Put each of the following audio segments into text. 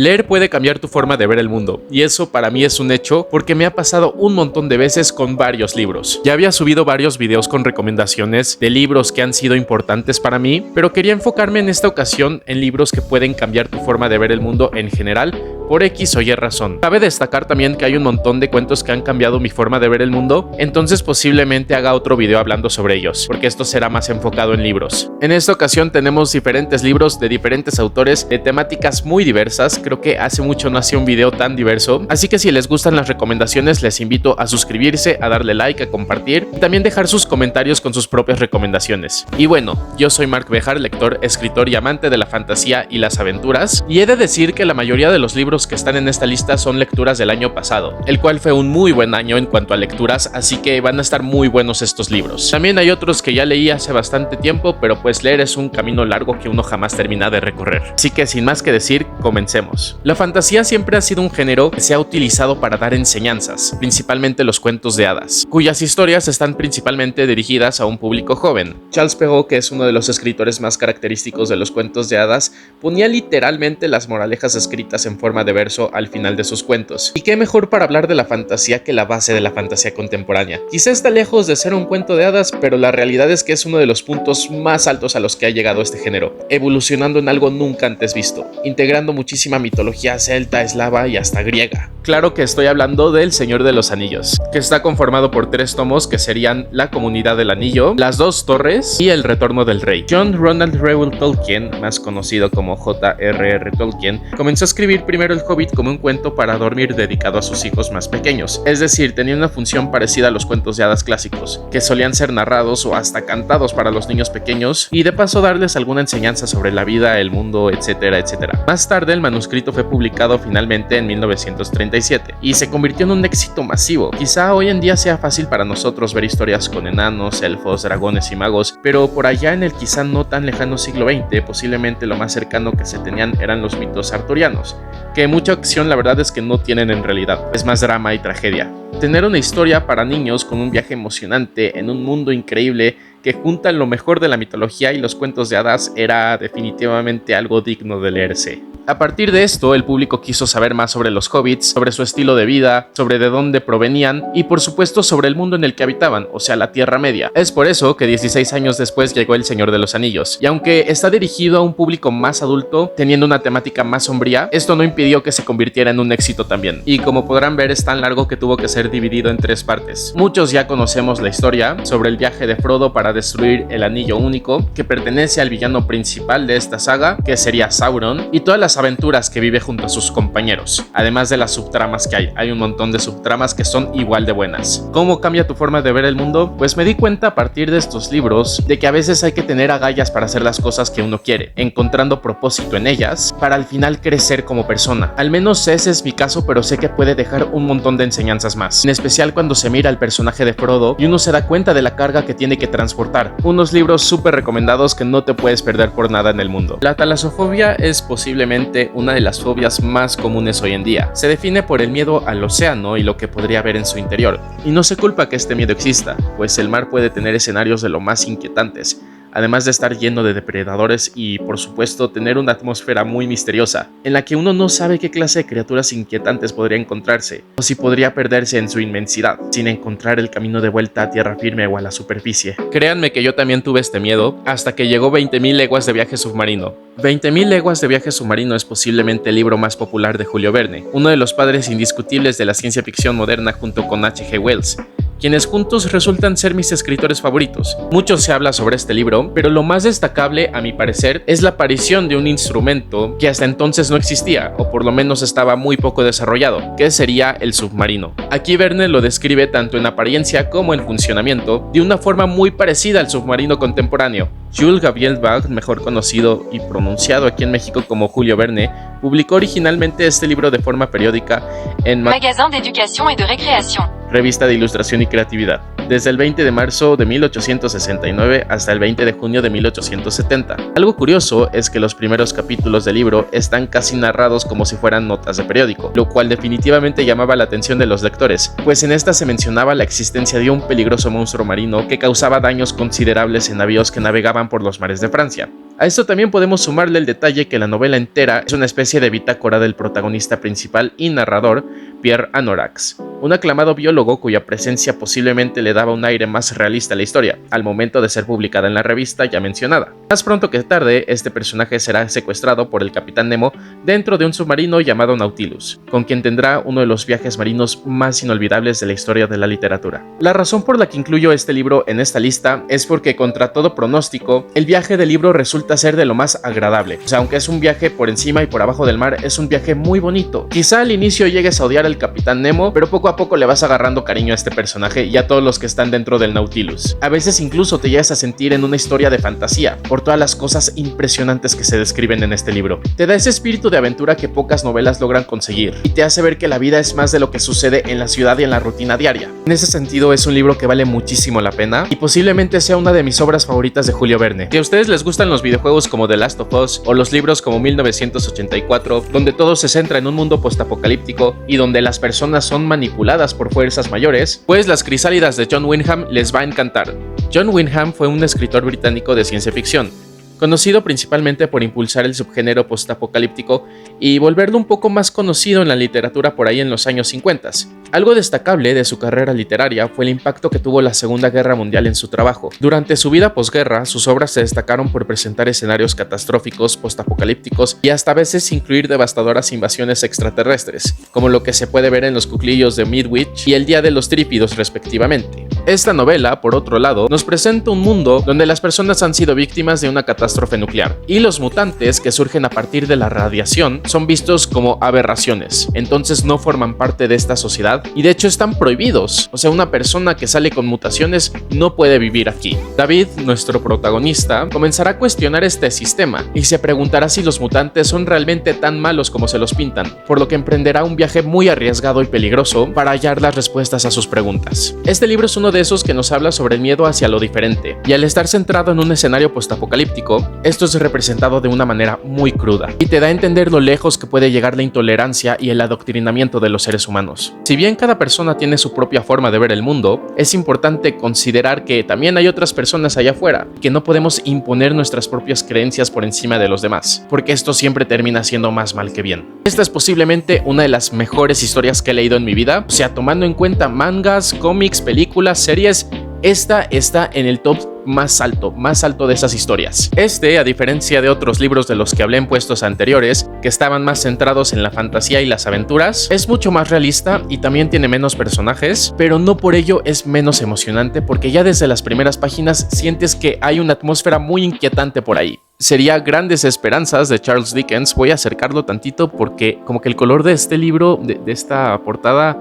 Leer puede cambiar tu forma de ver el mundo, y eso para mí es un hecho porque me ha pasado un montón de veces con varios libros. Ya había subido varios videos con recomendaciones de libros que han sido importantes para mí, pero quería enfocarme en esta ocasión en libros que pueden cambiar tu forma de ver el mundo en general, por X o Y razón. Cabe destacar también que hay un montón de cuentos que han cambiado mi forma de ver el mundo, entonces posiblemente haga otro video hablando sobre ellos, porque esto será más enfocado en libros. En esta ocasión tenemos diferentes libros de diferentes autores de temáticas muy diversas. Creo que hace mucho no hacía un video tan diverso, así que si les gustan las recomendaciones les invito a suscribirse, a darle like, a compartir y también dejar sus comentarios con sus propias recomendaciones. Y bueno, yo soy Mark Bejar, lector, escritor y amante de la fantasía y las aventuras, y he de decir que la mayoría de los libros que están en esta lista son lecturas del año pasado, el cual fue un muy buen año en cuanto a lecturas, así que van a estar muy buenos estos libros. También hay otros que ya leí hace bastante tiempo, pero pues leer es un camino largo que uno jamás termina de recorrer. Así que sin más que decir, comencemos. La fantasía siempre ha sido un género que se ha utilizado para dar enseñanzas, principalmente los cuentos de hadas, cuyas historias están principalmente dirigidas a un público joven. Charles Perrault, que es uno de los escritores más característicos de los cuentos de hadas, ponía literalmente las moralejas escritas en forma de verso al final de sus cuentos. Y qué mejor para hablar de la fantasía que la base de la fantasía contemporánea. Quizá está lejos de ser un cuento de hadas, pero la realidad es que es uno de los puntos más altos a los que ha llegado este género, evolucionando en algo nunca antes visto, integrando muchísima mitología celta, eslava y hasta griega. Claro que estoy hablando del Señor de los Anillos, que está conformado por 3 tomos que serían La Comunidad del Anillo, Las Dos Torres y El Retorno del Rey. John Ronald Reuel Tolkien, más conocido como J.R.R. Tolkien, comenzó a escribir primero El Hobbit como un cuento para dormir dedicado a sus hijos más pequeños, es decir, tenía una función parecida a los cuentos de hadas clásicos, que solían ser narrados o hasta cantados para los niños pequeños y de paso darles alguna enseñanza sobre la vida, el mundo, etcétera, etcétera. Más tarde el manuscrito fue publicado finalmente en 1937 y se convirtió en un éxito masivo. Quizá hoy en día sea fácil para nosotros ver historias con enanos, elfos, dragones y magos, pero por allá en el quizá no tan lejano siglo XX, posiblemente lo más cercano que se tenían eran los mitos arturianos, que mucha acción la verdad es que no tienen en realidad, es más drama y tragedia. Tener una historia para niños con un viaje emocionante en un mundo increíble que junta lo mejor de la mitología y los cuentos de hadas era definitivamente algo digno de leerse. A partir de esto, el público quiso saber más sobre los hobbits, sobre su estilo de vida, sobre de dónde provenían y por supuesto sobre el mundo en el que habitaban, o sea, la Tierra Media. Es por eso que 16 años después llegó El Señor de los Anillos, y aunque está dirigido a un público más adulto, teniendo una temática más sombría, esto no impidió que se convirtiera en un éxito también. Y como podrán ver, es tan largo que tuvo que ser dividido en 3 partes. Muchos ya conocemos la historia sobre el viaje de Frodo para destruir el anillo único, que pertenece al villano principal de esta saga, que sería Sauron, y todas las aventuras que vive junto a sus compañeros, además de las subtramas que hay un montón de subtramas que son igual de buenas. ¿Cómo cambia tu forma de ver el mundo? Pues me di cuenta a partir de estos libros de que a veces hay que tener agallas para hacer las cosas que uno quiere, encontrando propósito en ellas para al final crecer como persona. Al menos ese es mi caso, pero sé que puede dejar un montón de enseñanzas más, en especial cuando se mira al personaje de Frodo y uno se da cuenta de la carga que tiene que transportar. Unos libros súper recomendados que no te puedes perder por nada en el mundo. La talasofobia es posiblemente una de las fobias más comunes hoy en día. Se define por el miedo al océano y lo que podría haber en su interior. Y no se culpa que este miedo exista, pues el mar puede tener escenarios de lo más inquietantes, además de estar lleno de depredadores y, por supuesto, tener una atmósfera muy misteriosa, en la que uno no sabe qué clase de criaturas inquietantes podría encontrarse, o si podría perderse en su inmensidad, sin encontrar el camino de vuelta a tierra firme o a la superficie. Créanme que yo también tuve este miedo, hasta que llegó 20.000 leguas de viaje submarino. 20.000 leguas de viaje submarino es posiblemente el libro más popular de Julio Verne, uno de los padres indiscutibles de la ciencia ficción moderna junto con H.G. Wells, quienes juntos resultan ser mis escritores favoritos. Mucho se habla sobre este libro, pero lo más destacable, a mi parecer, es la aparición de un instrumento que hasta entonces no existía, o por lo menos estaba muy poco desarrollado, que sería el submarino. Aquí Verne lo describe tanto en apariencia como en funcionamiento, de una forma muy parecida al submarino contemporáneo. Jules Gabriel Bach, mejor conocido y pronunciado aquí en México como Julio Verne, publicó originalmente este libro de forma periódica en Magasin d'éducation et de récréation, Revista de Ilustración y Creatividad. desde el 20 de marzo de 1869 hasta el 20 de junio de 1870. Algo curioso es que los primeros capítulos del libro están casi narrados como si fueran notas de periódico, lo cual definitivamente llamaba la atención de los lectores, pues en esta se mencionaba la existencia de un peligroso monstruo marino que causaba daños considerables en navíos que navegaban por los mares de Francia. A esto también podemos sumarle el detalle que la novela entera es una especie de bitácora del protagonista principal y narrador, Pierre Anorax, un aclamado biólogo cuya presencia posiblemente le daba un aire más realista a la historia, al momento de ser publicada en la revista ya mencionada. Más pronto que tarde, este personaje será secuestrado por el Capitán Nemo dentro de un submarino llamado Nautilus, con quien tendrá uno de los viajes marinos más inolvidables de la historia de la literatura. La razón por la que incluyo este libro en esta lista es porque, contra todo pronóstico, el viaje del libro resulta ser de lo más agradable. O sea, aunque es un viaje por encima y por abajo del mar, es un viaje muy bonito. Quizá al inicio llegues a odiar al Capitán Nemo, pero poco a poco le vas agarrando cariño a este personaje y a todos los que están dentro del Nautilus. A veces incluso te llegas a sentir en una historia de fantasía, por todas las cosas impresionantes que se describen en este libro. Te da ese espíritu de aventura que pocas novelas logran conseguir, y te hace ver que la vida es más de lo que sucede en la ciudad y en la rutina diaria. En ese sentido, es un libro que vale muchísimo la pena, y posiblemente sea una de mis obras favoritas de Julio Verne. Si a ustedes les gustan los videojuegos como The Last of Us, o los libros como 1984, donde todo se centra en un mundo postapocalíptico y donde las personas son manipuladas por fuerzas mayores, pues Las Crisálidas de John Wyndham les va a encantar. John Wyndham fue un escritor británico de ciencia ficción, conocido principalmente por impulsar el subgénero postapocalíptico y volverlo un poco más conocido en la literatura por ahí en los años 50. Algo destacable de su carrera literaria fue el impacto que tuvo la Segunda Guerra Mundial en su trabajo. Durante su vida posguerra, sus obras se destacaron por presentar escenarios catastróficos, postapocalípticos y hasta a veces incluir devastadoras invasiones extraterrestres, como lo que se puede ver en Los Cuclillos de Midwich y El Día de los Trípidos respectivamente. Esta novela, por otro lado, nos presenta un mundo donde las personas han sido víctimas de una catástrofe nuclear, y los mutantes que surgen a partir de la radiación son vistos como aberraciones, entonces no forman parte de esta sociedad y de hecho están prohibidos. O sea, una persona que sale con mutaciones no puede vivir aquí. David, nuestro protagonista, comenzará a cuestionar este sistema y se preguntará si los mutantes son realmente tan malos como se los pintan, por lo que emprenderá un viaje muy arriesgado y peligroso para hallar las respuestas a sus preguntas. Este libro es uno de esos que nos habla sobre el miedo hacia lo diferente, y al estar centrado en un escenario postapocalíptico, esto es representado de una manera muy cruda y te da a entender lo lejos que puede llegar la intolerancia y el adoctrinamiento de los seres humanos. Si bien cada persona tiene su propia forma de ver el mundo, es importante considerar que también hay otras personas allá afuera, que no podemos imponer nuestras propias creencias por encima de los demás, porque esto siempre termina siendo más mal que bien. Esta es posiblemente una de las mejores historias que he leído en mi vida, o sea, tomando en cuenta mangas, cómics, películas, series, esta está en el top más alto de esas historias. A diferencia de otros libros de los que hablé en puestos anteriores, que estaban más centrados en la fantasía y las aventuras, es mucho más realista y también tiene menos personajes, pero no por ello es menos emocionante, porque ya desde las primeras páginas sientes que hay una atmósfera muy inquietante por ahí. Sería Grandes Esperanzas de Charles Dickens. Voy a acercarlo tantito porque como que el color de este libro, de esta portada,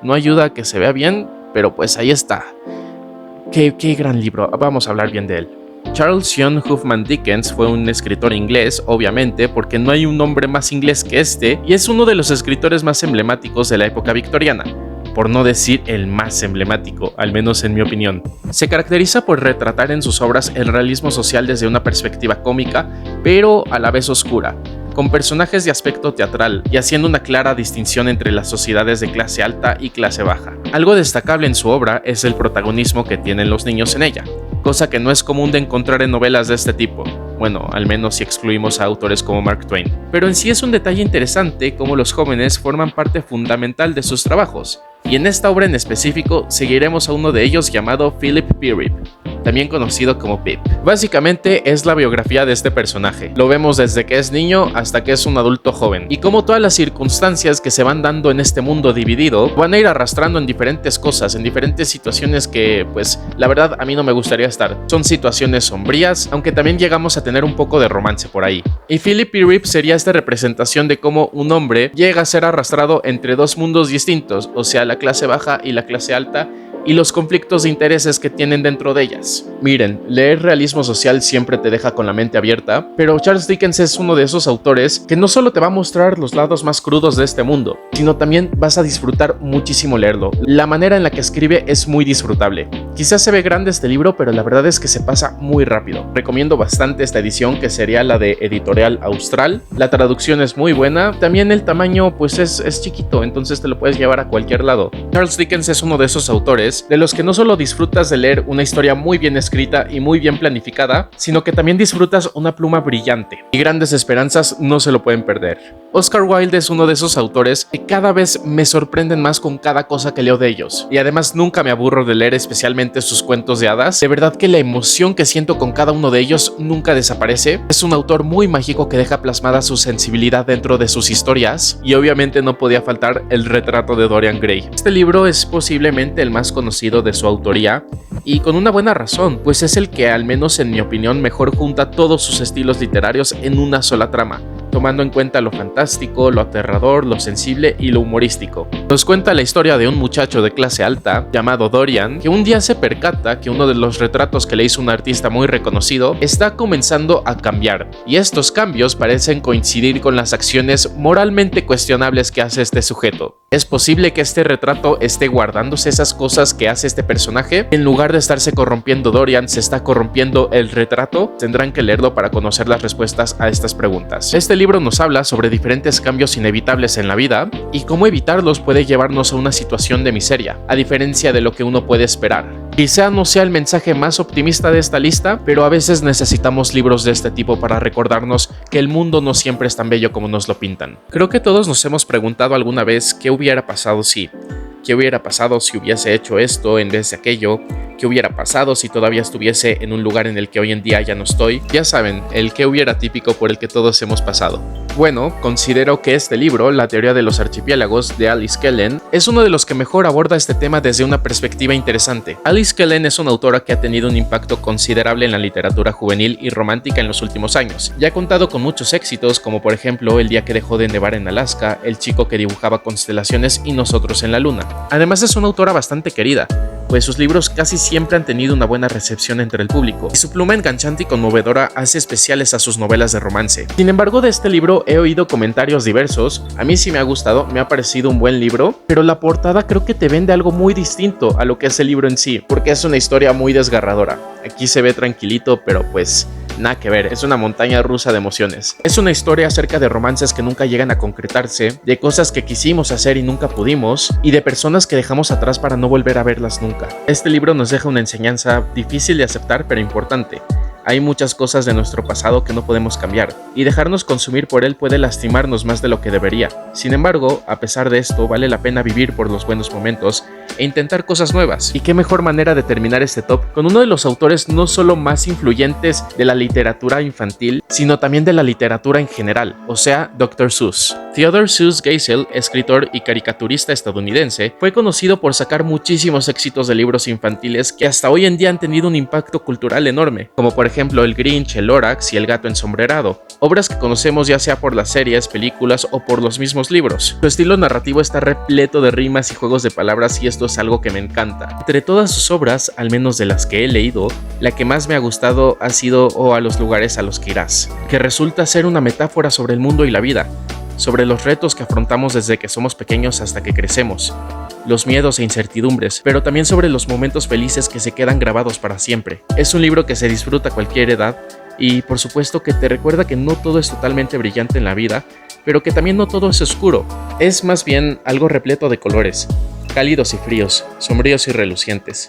no ayuda a que se vea bien, pero pues ahí está. Qué gran libro, vamos a hablar bien de él. Charles John Huffman Dickens fue un escritor inglés, obviamente, porque no hay un nombre más inglés que este, y es uno de los escritores más emblemáticos de la época victoriana, por no decir el más emblemático, al menos en mi opinión. Se caracteriza por retratar en sus obras el realismo social desde una perspectiva cómica, pero a la vez oscura, con personajes de aspecto teatral y haciendo una clara distinción entre las sociedades de clase alta y clase baja. Algo destacable en su obra es el protagonismo que tienen los niños en ella, cosa que no es común de encontrar en novelas de este tipo. Bueno, al menos si excluimos a autores como Mark Twain. Pero en sí es un detalle interesante cómo los jóvenes forman parte fundamental de sus trabajos, y en esta obra en específico seguiremos a uno de ellos llamado Philip Pirrip, también conocido como Pip. Básicamente es la biografía de este personaje. Lo vemos desde que es niño hasta que es un adulto joven, y cómo todas las circunstancias que se van dando en este mundo dividido van a ir arrastrando en diferentes cosas, en diferentes situaciones que, pues, la verdad a mí no me gustaría estar. Son situaciones sombrías, aunque también llegamos a tener un poco de romance por ahí. Y Philip Pirrip sería esta representación de cómo un hombre llega a ser arrastrado entre dos mundos distintos, o sea, la clase baja y la clase alta, y los conflictos de intereses que tienen dentro de ellas. Miren, leer realismo social siempre te deja con la mente abierta, pero Charles Dickens es uno de esos autores que no solo te va a mostrar los lados más crudos de este mundo, sino también vas a disfrutar muchísimo leerlo. La manera en la que escribe es muy disfrutable. Quizás se ve grande este libro, pero la verdad es que se pasa muy rápido. Recomiendo bastante esta edición, que sería la de Editorial Austral. La traducción es muy buena, también el tamaño pues es chiquito, entonces te lo puedes llevar a cualquier lado. Charles Dickens es uno de esos autores de los que no solo disfrutas de leer una historia muy bien escrita y muy bien planificada, sino que también disfrutas una pluma brillante. Y Grandes Esperanzas no se lo pueden perder. Oscar Wilde es uno de esos autores que cada vez me sorprenden más con cada cosa que leo de ellos, y además nunca me aburro de leer, especialmente sus cuentos de hadas. De verdad que la emoción que siento con cada uno de ellos nunca desaparece. Es un autor muy mágico que deja plasmada su sensibilidad dentro de sus historias, y obviamente no podía faltar El retrato de Dorian Gray. Este libro es posiblemente el más conocido de su autoría, y con una buena razón, pues es el que, al menos en mi opinión, mejor junta todos sus estilos literarios en una sola trama, tomando en cuenta lo fantástico, lo aterrador, lo sensible y lo humorístico. Nos cuenta la historia de un muchacho de clase alta llamado Dorian, que un día se percata que uno de los retratos que le hizo un artista muy reconocido está comenzando a cambiar, y estos cambios parecen coincidir con las acciones moralmente cuestionables que hace este sujeto. ¿Es posible que este retrato esté guardándose esas cosas que hace este personaje? En lugar de estarse corrompiendo Dorian, ¿se está corrompiendo el retrato? Tendrán que leerlo para conocer las respuestas a estas preguntas. Este libro nos habla sobre diferentes cambios inevitables en la vida y cómo evitarlos puede llevarnos a una situación de miseria, a diferencia de lo que uno puede esperar. Quizá no sea el mensaje más optimista de esta lista, pero a veces necesitamos libros de este tipo para recordarnos que el mundo no siempre es tan bello como nos lo pintan. Creo que todos nos hemos preguntado alguna vez qué hubiera pasado si... ¿Qué hubiera pasado si hubiese hecho esto en vez de aquello? ¿Qué hubiera pasado si todavía estuviese en un lugar en el que hoy en día ya no estoy? Ya saben, el qué hubiera típico por el que todos hemos pasado. Bueno, considero que este libro, La teoría de los archipiélagos, de Alice Kellen, es uno de los que mejor aborda este tema desde una perspectiva interesante. Alice Kellen es una autora que ha tenido un impacto considerable en la literatura juvenil y romántica en los últimos años. Ya ha contado con muchos éxitos, como por ejemplo El día que dejó de nevar en Alaska, El chico que dibujaba constelaciones y Nosotros en la luna. Además es una autora bastante querida, pues sus libros casi siempre han tenido una buena recepción entre el público, y su pluma enganchante y conmovedora hace especiales a sus novelas de romance. Sin embargo, de este libro he oído comentarios diversos. A mí sí me ha gustado, me ha parecido un buen libro, pero la portada creo que te vende algo muy distinto a lo que es el libro en sí, porque es una historia muy desgarradora. Aquí se ve tranquilito, pero pues... nada que ver, es una montaña rusa de emociones. Es una historia acerca de romances que nunca llegan a concretarse, de cosas que quisimos hacer y nunca pudimos, y de personas que dejamos atrás para no volver a verlas nunca. Este libro nos deja una enseñanza difícil de aceptar, pero importante. Hay muchas cosas de nuestro pasado que no podemos cambiar, y dejarnos consumir por él puede lastimarnos más de lo que debería. Sin embargo, a pesar de esto, vale la pena vivir por los buenos momentos e intentar cosas nuevas. Y qué mejor manera de terminar este top con uno de los autores no solo más influyentes de la literatura infantil, sino también de la literatura en general, o sea, Dr. Seuss. Theodore Seuss Geisel, escritor y caricaturista estadounidense, fue conocido por sacar muchísimos éxitos de libros infantiles que hasta hoy en día han tenido un impacto cultural enorme, como por ejemplo El Grinch, El Lorax y El gato ensombrerado, obras que conocemos ya sea por las series, películas o por los mismos libros. Su estilo narrativo está repleto de rimas y juegos de palabras, y esto es algo que me encanta. Entre todas sus obras, al menos de las que he leído, la que más me ha gustado ha sido O a los lugares a los que irás, que resulta ser una metáfora sobre el mundo y la vida, sobre los retos que afrontamos desde que somos pequeños hasta que crecemos, los miedos e incertidumbres, pero también sobre los momentos felices que se quedan grabados para siempre. Es un libro que se disfruta a cualquier edad y por supuesto que te recuerda que no todo es totalmente brillante en la vida, pero que también no todo es oscuro. Es más bien algo repleto de colores, cálidos y fríos, sombríos y relucientes.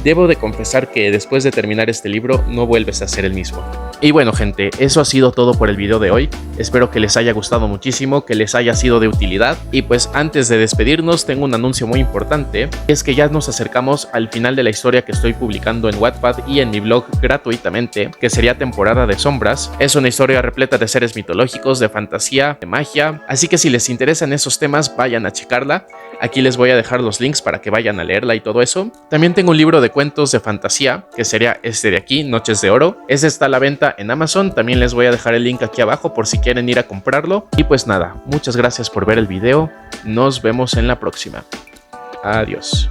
Debo de confesar que después de terminar este libro no vuelves a ser el mismo. Y bueno gente, eso ha sido todo por el video de hoy. Espero que les haya gustado muchísimo, que les haya sido de utilidad. Y pues antes de despedirnos tengo un anuncio muy importante. Es que ya nos acercamos al final de la historia que estoy publicando en Wattpad y en mi blog gratuitamente, que sería Temporada de Sombras. Es una historia repleta de seres mitológicos, de fantasía, de magia. Así que si les interesan esos temas, vayan a checarla. Aquí les voy a dejar los links para que vayan a leerla y todo eso. También tengo un libro de cuentos de fantasía, que sería este de aquí, Noches de Oro. Ese está a la venta en Amazon, también les voy a dejar el link aquí abajo por si quieren ir a comprarlo. Y pues nada, muchas gracias por ver el video, nos vemos en la próxima. Adiós.